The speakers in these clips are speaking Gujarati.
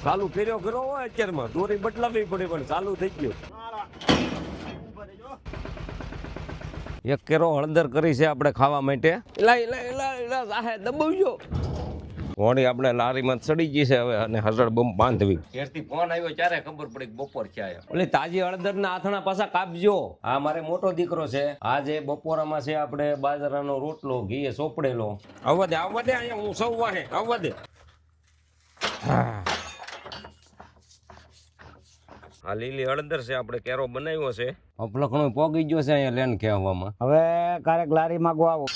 ચાલુ કર્યો હોય અત્યારમાં દોરી બદલાવી પડે પણ ચાલુ થઈ ગયું. એક કેરો હળદર કરી છે આપણે ખાવા માટે. દબાવજો ઘોડી આપણે લારીમાં ચડી ગઈ છે હવે અને હળદર બમ બાંધવી. ઘેરથી ફોન આવ્યો ત્યારે ખબર પડી બપોર ક્યાં ઓલી તાજી હળદર ના આથણા પાછા કાપજો. આ મારે મોટો દીકરો છે. આજે બપોરામાં છે આપણે બાજરાનો રોટલો ઘી સોપડેલો. આવવા દે અહીંયા હું સૌ વાહે આવવા દે. આ લીલી હળદર છે આપણે કેરો બનાવ્યો છે. અપલખણો પોગી ગયો છે અહીંયા લેન કહેવામાં. હવે ક્યારેક લારી માંગવા આવો.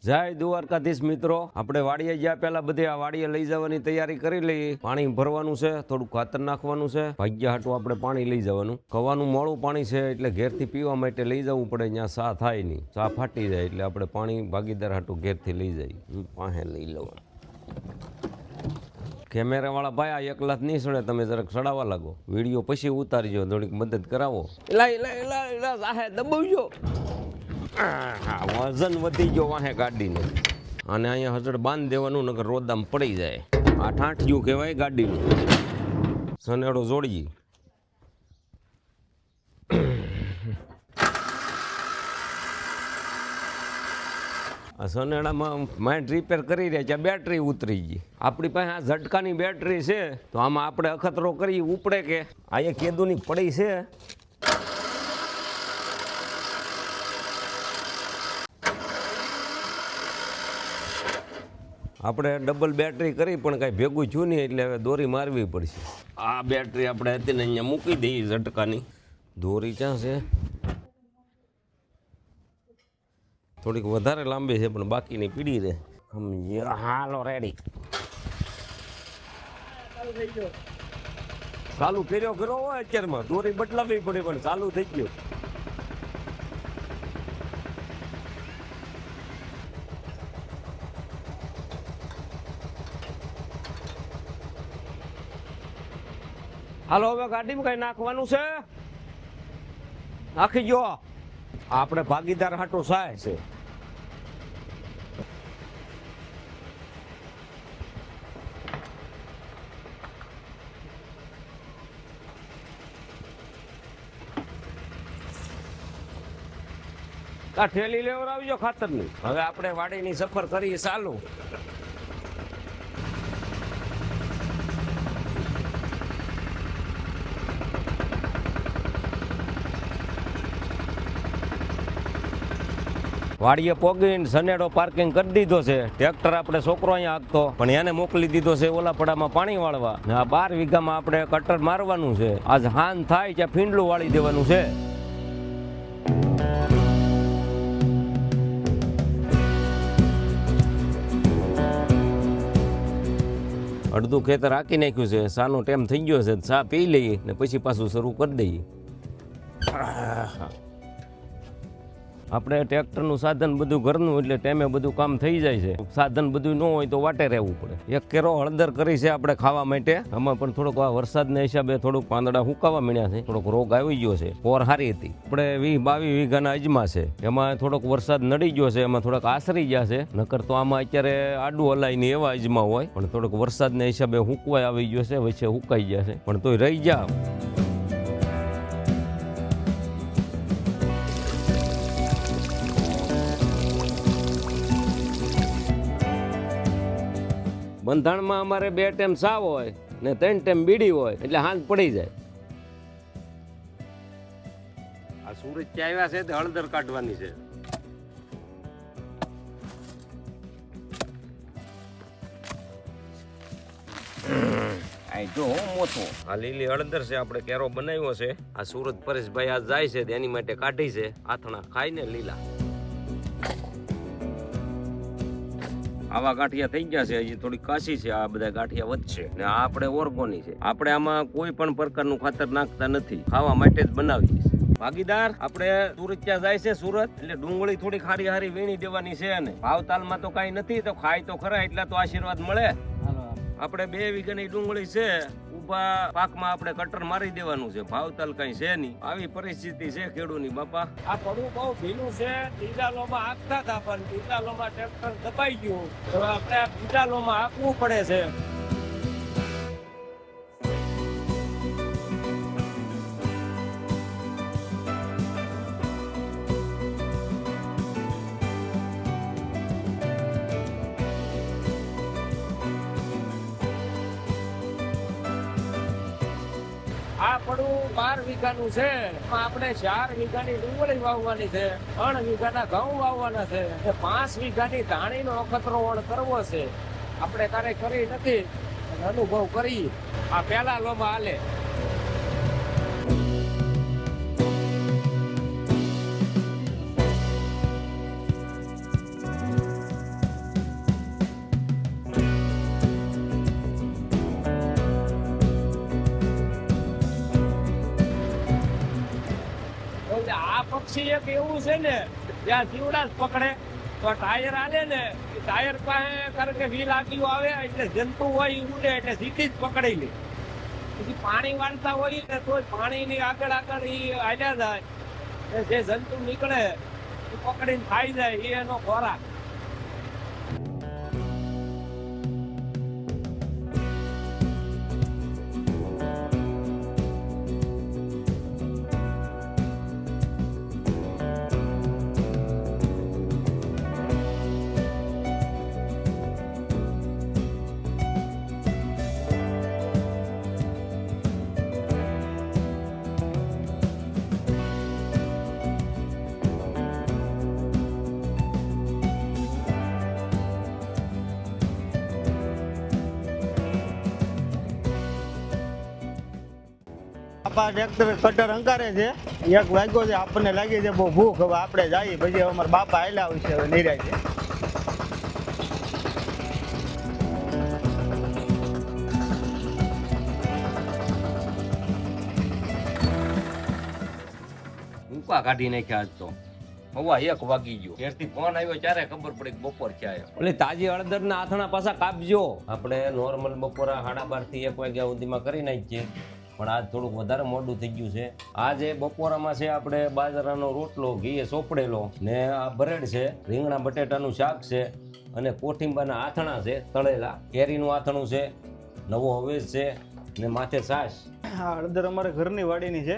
જય દ્વારકાધીશ મિત્રો, આપણે વાડીએ ગયા પેલા બધી આ વાડીએ લઈ જવાની તૈયારી કરી લઈએ. પાણી ભરવાનું છે, થોડું ખાતર નાખવાનું છે, ભાગ્યા હાટું આપણે પાણી લઈ જવાનું. કવાનું મોડું પાણી છે એટલે ઘેરથી પીવા માટે લઈ જવું પડે. ત્યાં ચા થાય નહીં, ચા ફાટી જાય એટલે આપણે પાણી ભાગીદાર હાટું ઘેરથી લઈ જઈએ. પાસે લઈ લેવાનું. કેમેરા વાળા ભાઈ આ એકલા નહીં સડે, તમે જરાક સડાવવા લાગો. વિડીયો પછી ઉતારજો, થોડીક મદદ કરાવો. દબાવજો. વજન વધી ગયો વાહે ગાડીને. અને અહીંયા હજડ બાંધ દેવાનું, નકર રોદામ પડી જાય. આ ઠાંઠિયું કહેવાય ગાડીનું. સનેડો જોડી. આ સનેડામાં માઇન્ડ રિપેર કરી રહ્યા છે, બેટરી ઉતરી ગઈ. આપણી પાસે આ ઝટકાની બેટરી છે તો આમાં આપણે અખતરો કરી ઉપડે કે અહીંયા કેદુની પડી છે. આપણે ડબલ બેટરી કરી પણ કાંઈ ભેગું થયું નહીં એટલે હવે દોરી મારવી પડશે. આ બેટરી આપણે હતી ને અહીંયા મૂકી દઈએ ઝટકાની. દોરી ક્યાં છે? થોડીક વધારે લાંબી છે પણ બાકીની પીડી રહે. હાલો રેડી. ચાલુ કર્યો હોય અત્યારમાં દોરી બદલાવી પડે પણ ચાલુ થઈ ગયું. હાલો હવે ગાડીમાં કઈ નાખવાનું છે, નાખી જો. આપણે ભાગીદાર હાટો સહાય છે. આ ઠેલી લેવડાવજો ખાતરની. હવે આપણે વાડીની સફર કરીએ ચાલુ. વાડીએ પોગીને સનેડો પાર્કિંગ કરી દીધો છે. ટ્રેક્ટર આપણે છોકરો અહીંયા આગતો પણ એને મોકલી દીધો છે ઓલાપડામાં પાણી વાળવા. આ 12 વીઘામાં આપણે કટર મારવાનું છે. આજ હાન થાય ત્યાં ફીંડલું વાળી દેવાનું છે. અડધું ખેતર હાકી નાખ્યું છે. સાનો ટાઈમ થઈ ગયો છે, ચા પી લઈએ ને પછી પાછું શરૂ કરી દઈએ. આપણે ટ્રેક્ટરનું સાધન બધું ઘરનું એટલે ટાઈમે બધું કામ થઈ જાય છે. સાધન બધું ન હોય તો વાટે રહેવું પડે. એક કેરો હળદર કરી છે આપણે ખાવા માટે. આમાં પણ થોડોક આ વરસાદના હિસાબે થોડુંક પાંદડા હુકાવા મળ્યા છે, થોડોક રોગ આવી ગયો છે. પોર હારી હતી. આપણે 20-22 વીઘાના અજમા છે, એમાં થોડોક વરસાદ નડી ગયો છે, એમાં થોડાક આસરી ગયા છે. નકર તો આમાં અત્યારે આડું હલાય ને એવા અજમા હોય પણ થોડોક વરસાદના હિસાબે હુકવાય આવી ગયો છે, વચ્ચે હુકાઈ ગયા છે પણ તોય રહી જા. બંધાણમાં અમારે 2 ટાઈમ સાવ હોય ને 3 ટાઈમ બીડી હોય એટલે હાથ પડી જાય. આ સુરત થી આવ્યા છે તો હળદર કાઢવાની છે. જો મોથો આ લીલી હળદર છે આપણે કેરો બનાવ્યો છે. આ સુરત પરેશભાઈ આ જાય છે એની માટે કાઢી છે. આથણા ખાઈને લીલા આવા ગાંઠિયા થઈ ગયા છે. હજી થોડી કાશી છે. આ બધા ગાંઠિયા વધશે ને આ આપણે ઓર્ગોની છે. આપણે આમાં કોઈ પણ પ્રકારનું ખાતર નાખતા નથી, ખાવા માટે જ બનાવીએ છીએ. ભાગીદાર આપણે સુરત ત્યાં જાય છે. સુરત એટલે ડુંગળી થોડી ખારી હારી વીણી દેવાની છે. અને ભાવતાલમાં તો કાંઈ નથી તો ખાય તો ખરા એટલા તો આશીર્વાદ મળે. આપણે 2 વીઘાની ડુંગળી છે. ઊભા પાકમાં આપણે કટર મારી દેવાનું છે. ભાવતાલ કઈ છે નહીં. આવી પરિસ્થિતિ છે ખેડૂની બાપા. આ પડવું બહુ ભીનું છે. ડીઝાલોમાં હાંકતા હતા પણ ડીઝાલોમાં ટ્રેક્ટર દબાઈ ગયું. હવે આપણે ડીઝાલોમાં હાંકવું પડે છે. આ પડું 12 વીઘાનું છે. એમાં આપણે 4 વીઘાની ડુંગળી વાવવાની છે, 3 વીઘાના ઘઉં વાવવાના છે, 5 વીઘાની ધાણીનો અખતરો વણ કરવો છે. આપણે ક્યારે કરી નથી, અનુભવ કરી. આ પહેલા લોમાં હાલે. આ પક્ષી એક એવું છે ને, જ્યાં જીવડા જ પકડે તો ટાયર આલે ને, ટાયર પાસે કારણ કે વીલ આગીઓ આવે એટલે જંતુ હોય ઉડે એટલે સીધી જ પકડી લે. પછી પાણી વાળતા હોય ને તો પાણીની આગળ આગળ એ હાલ્યા જાય, જે જંતુ નીકળે એ પકડીને ખાઈ જાય, એ એનો ખોરાક. બાપા ટ્રેક્ટર કટર અંકારે છે, 1 વાગ્યો છે, આપણને લાગી છે બહુ ભૂખ. હવે આપણે જઈએ, પછી અમારા બાપા આયલા આવશે હવે નિરાય છે. ઊંકા કાઢી નાખ્યા આજ તો. 1:15 વાગી ગયો. ત્યારથી ફોન આવ્યો ત્યારે ખબર પડી કે બપોર થયા. એટલે તાજી હળદરના આથણા પાછા કાપજો. આપણે નોર્મલ બપોરા 12:30 થી 1 વાગ્યા સુધીમાં કરી નાખીએ, પણ આજ થોડુંક વધારે મોડું થઈ ગયું છે. આજે બપોરામાં છે આપણે બાજરાનો રોટલો ઘીએ સોપડેલો, ને આ ભરેડ છે, રીંગણા બટેટાનું શાક છે, અને કોઠીંબાના આથણા છે તળેલા, કેરીનું આથણું છે, નવો હવેશ છે, ને માથે છાશ. આ હળદર અમારે ઘરની વાડીની છે,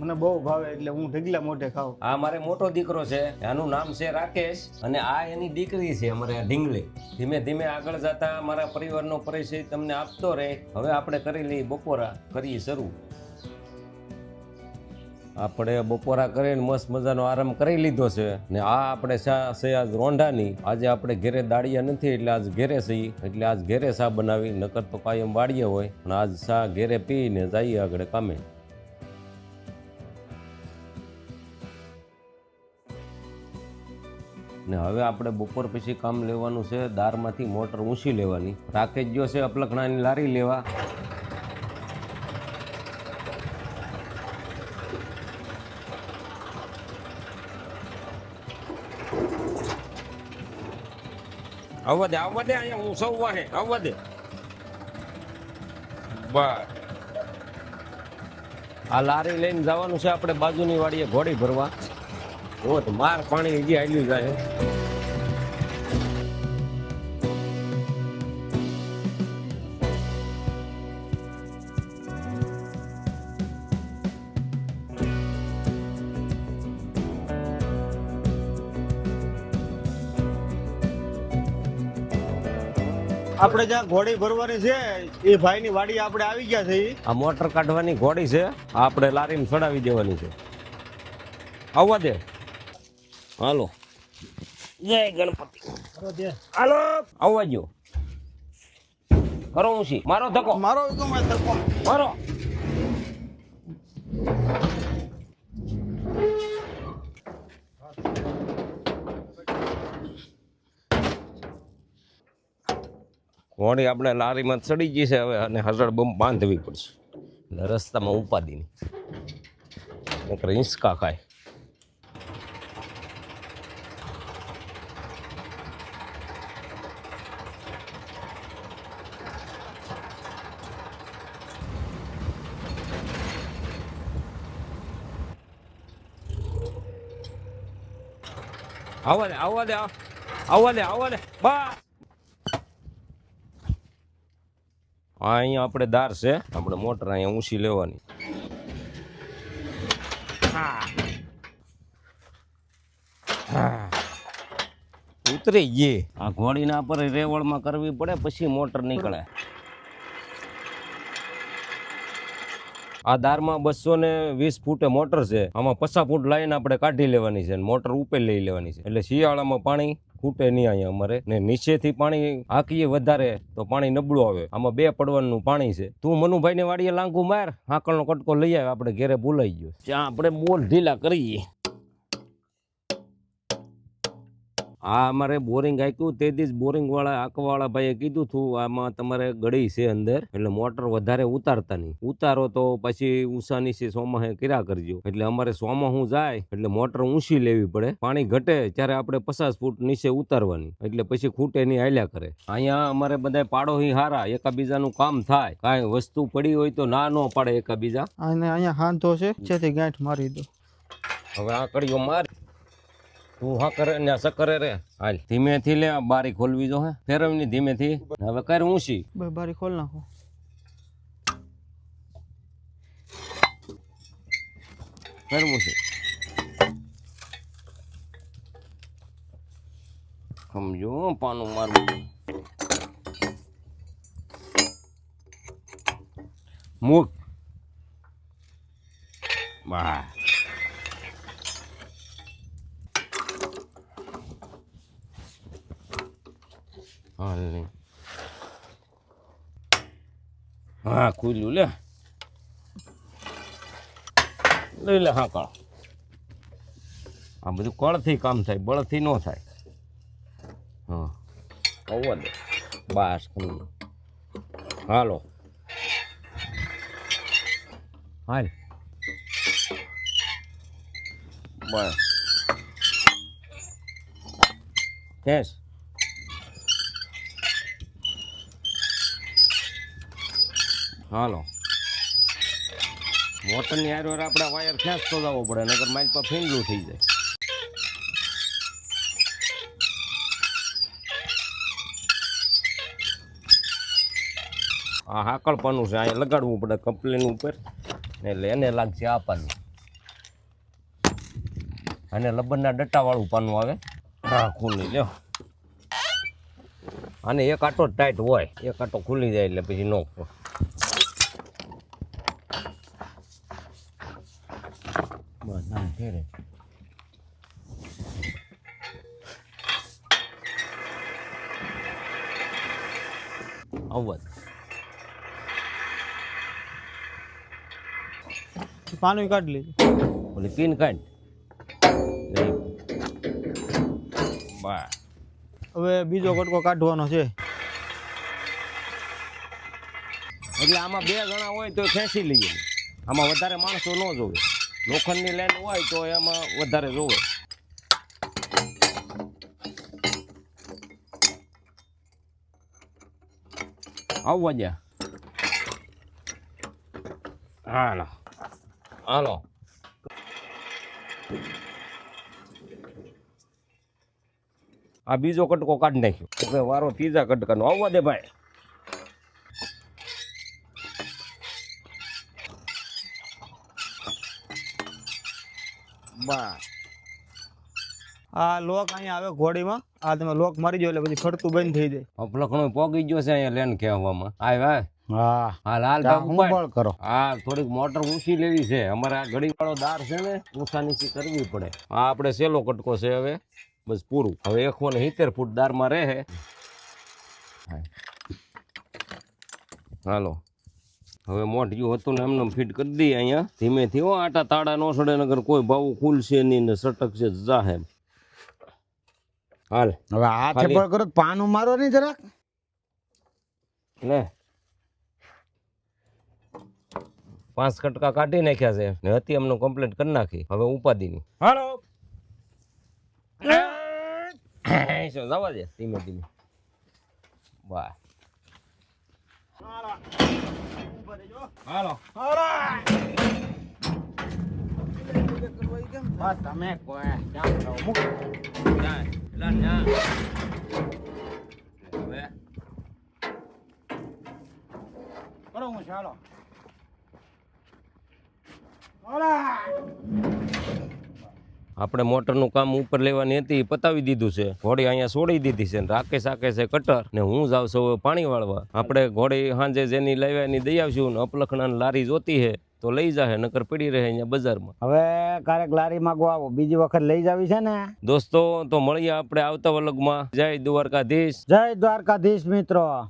મને બહુ ભાવે એટલે હું ઢગલા મોઢે ખાઉં. આ મારે મોટો દીકરો છે, આનું નામ છે રાકેશ, અને આ એની દીકરી છે અમારે આ ઢીંગલી. ધીમે ધીમે આગળ જતા મારા પરિવારનો પરિચય તમને આપતો રહે. હવે આપણે કરી લઈએ બપોરા, કરીએ શરૂ. આપણે બપોરા કરીને મસ્ત મજાનો આરામ કરી લીધો છે, ને આ આપણે શા છે આજ રોંઢાની. આજે આપણે ઘેરે દાળિયા નથી એટલે આજ ઘેરે છીએ, એટલે આજ ઘેરે શા બનાવી, નકર તો કાયમ વાડીએ હોય, પણ આજ શા ઘેરે પીને જઈએ આગળ કામે. ને હવે આપણે બપોર પછી કામ લેવાનું છે, દારમાંથી મોટર ઊંચી લેવાની. રાકેશ જો છે અપલખણાની લારી લેવા. આવવા દે અહીંયા હું સૌ વાહે આવવા દે. બસ આ લારી લઈને જવાનું છે આપણે બાજુની વાડીએ ઘોડી ભરવા. ઓ તો માર પાણી હજી આલ્યું જાય. આપણે જ્યાં ઘોડી ભરવાની છે એ ભાઈની વાડી આપણે આવી ગયા છે. આ મોટર કાઢવાની ઘોડી છે, આપણે લારીમાં ચડાવી દેવાની છે. આવવા દે. હાલો, જય ગણપતિ. હાલો આવવા જો. કરો ઊંચી, મારો ધક્કો, મારો મારો. ઘોડી આપણે લારીમાં ચડી ગઈ છે હવે, અને હરડ બમ બાંધવી પડશે. એટલે રસ્તામાં ઉપાદી નહીં, હિંચકા ખાય. આવવા દે આવવા દે આવવા દે આવવા દે. બસ અહીંયા આપણે દાર છે, આપણે મોટર અહીંયા ઊંચી લેવાની. ઉતરી ગઈ. આ ઘોડીના પર રેવડમાં કરવી પડે, પછી મોટર નીકળે. આ દારમાં 220 ફૂટે મોટર છે. આમાં 50 ફૂટ લાઈન આપણે કાઢી લેવાની છે અને મોટર ઉપર લઈ લેવાની છે. એટલે શિયાળામાં પાણી ખૂટે નહીં અહીંયા અમારે. ને નીચેથી પાણી હાંકીએ વધારે તો પાણી નબળું આવે. આમાં 2 પડવાનું પાણી છે. તું મનુભાઈ ને વાડીએ લાંગુ માર, હાંકળનો કટકો લઈ આવે, આપણે ઘેરે બોલાઈ ગયો. ત્યાં આપણે બોર ઢીલા કરીએ. આ અમારે બોરિંગ આપ્યું તે દિવસ બોરિંગ વાળા આંકવાળા ભાઈએ કીધું હતું આમાં તમારે ગળી છે અંદર, એટલે મોટર વધારે ઉતારતા નહીં. ઉતારો તો પછી ઊંચા નીચે સોમાહે કર્યા કરજો. એટલે અમારે સોમાહું જાય એટલે મોટર ઊંચી લેવી પડે. પાણી ઘટે ત્યારે આપણે 50 ફૂટ નીચે ઉતારવાની, એટલે પછી ખૂટે નહીં, હાલ્યા કરે. અહીંયા અમારે બધા પાડોશી હારા, એકાબીજાનું કામ થાય. કાંઈ વસ્તુ પડી હોય તો ના ન પાડે એકાબીજા. અને અહીંયા હાંધો છે, જેથી ગાંઠ મારી દો. હવે આ કડીઓ માર, તું હા કરે ને સકરે રે. હાલ ધીમેથી લે, બારી ખોલવી જો હે, ફેરવની ધીમેથી. હવે કર ઊંચી, બારી ખોલ નાખો. કર ઊંચી. સમજો પાનું મારવું. મૂક. બા હા ખુલ્યું લે, લઈ લે. હા કળ, આ બધું કળથી કામ થાય, બળથી ન થાય. હા હોવા દે બસ. હાલો હાલ બસ. કેસ હાલો. મોટરની હારે આપણે વાયર ખેંચતો જવો પડે, નકર માઇલ પર ફીંડલું થઈ જાય. આ હાકળ પાનું છે, અહીંયા લગાડવું પડે કમ્પ્લેન ઉપર, એટલે એને લાગશે આ પાનું. અને લબનના ડટ્ટાવાળું પાનું આવે. હા ખુલ્લી લ્યો. અને એક આટો જ ટાઈટ હોય, એક આટો ખુલી જાય એટલે પછી નો. અવધ પાણી કાઢી લેજો. ઓલી પીન કાઢ. બા હવે બીજો કટકો કાઢવાનો છે. એટલે આમાં 2 જણા હોય તો ખેંચી લઈએ. આમાં વધારે માણસો ન જોવે. લોખંડની લાઈન હોય તો એમાં વધારે જોવે. આવવા જા. હાલો હાલો. આ બીજો કટકો કાઢી નાખ્યો એટલે વારો ત્રીજા કટકાનો. આવવા દે ભાઈ. બસ આ લોક અહીંયા આવે ઘોડીમાં. આ તમે લોક મારી દો એટલે પછી ખડતું બંધ થઈ જાય. અપલખણો પોગી ગયો છે અહીંયા લેન કહેવામાં. આય ભાઈ. હા હા લાલ હું બળ કરો. હા થોડીક મોટર ઊંચી લેવી છે. અમારે આ ઘડી વાળો દાર છે ને, ઊંચા નીચી કરવી પડે. આ આપણે સેલો કટકો છે. હવે બસ પૂરું. હવે 170 ફૂટ દારમાં રહે. હાલો હવે મોઢિયું હતું ને એમને ફીટ કરી દઈએ અહીંયા ધીમેથી. હો આટા તાળા નો સડે, નગર કોઈ ભાવ ખુલશે નહીં ને સટક છે જાહે. હાલ હવે હાથે બળ કરો, પાનું મારો નહીં જરાક. લે 5 કટકા કાઢી નાખ્યા છે ને હતી એમનું કમ્પ્લીટ કરી નાખી. હવે ઉપાધિની. હાલો જવા દે ધીમે ધીમે. વાહ હાલો તમે કોઈ કરો હું ચાલો. આપણે મોટરનું કામ ઉપર લેવાની હતી, પતાવી દીધું છે. ઘોડી અહીંયા છોડી દીધી છે. રાકેશ આકે છે કટર ને હું જાઉં છું પાણી વાળવા. આપણે ઘોડી સાંજે જેની લાવ્યા એની દઈ આવશું ને અપલખણા લારી જોતી છે તો લઈ જાહે, નકર પડી રહે અહીંયા બજારમાં. હવે ક્યારેક લારી માંગવા આવો, બીજી વખત લઈ જાવી છે ને. દોસ્તો તો મળીએ આપણે આવતા વ્લોગમાં. જય દ્વારકાધીશ. જય દ્વારકાધીશ મિત્રો.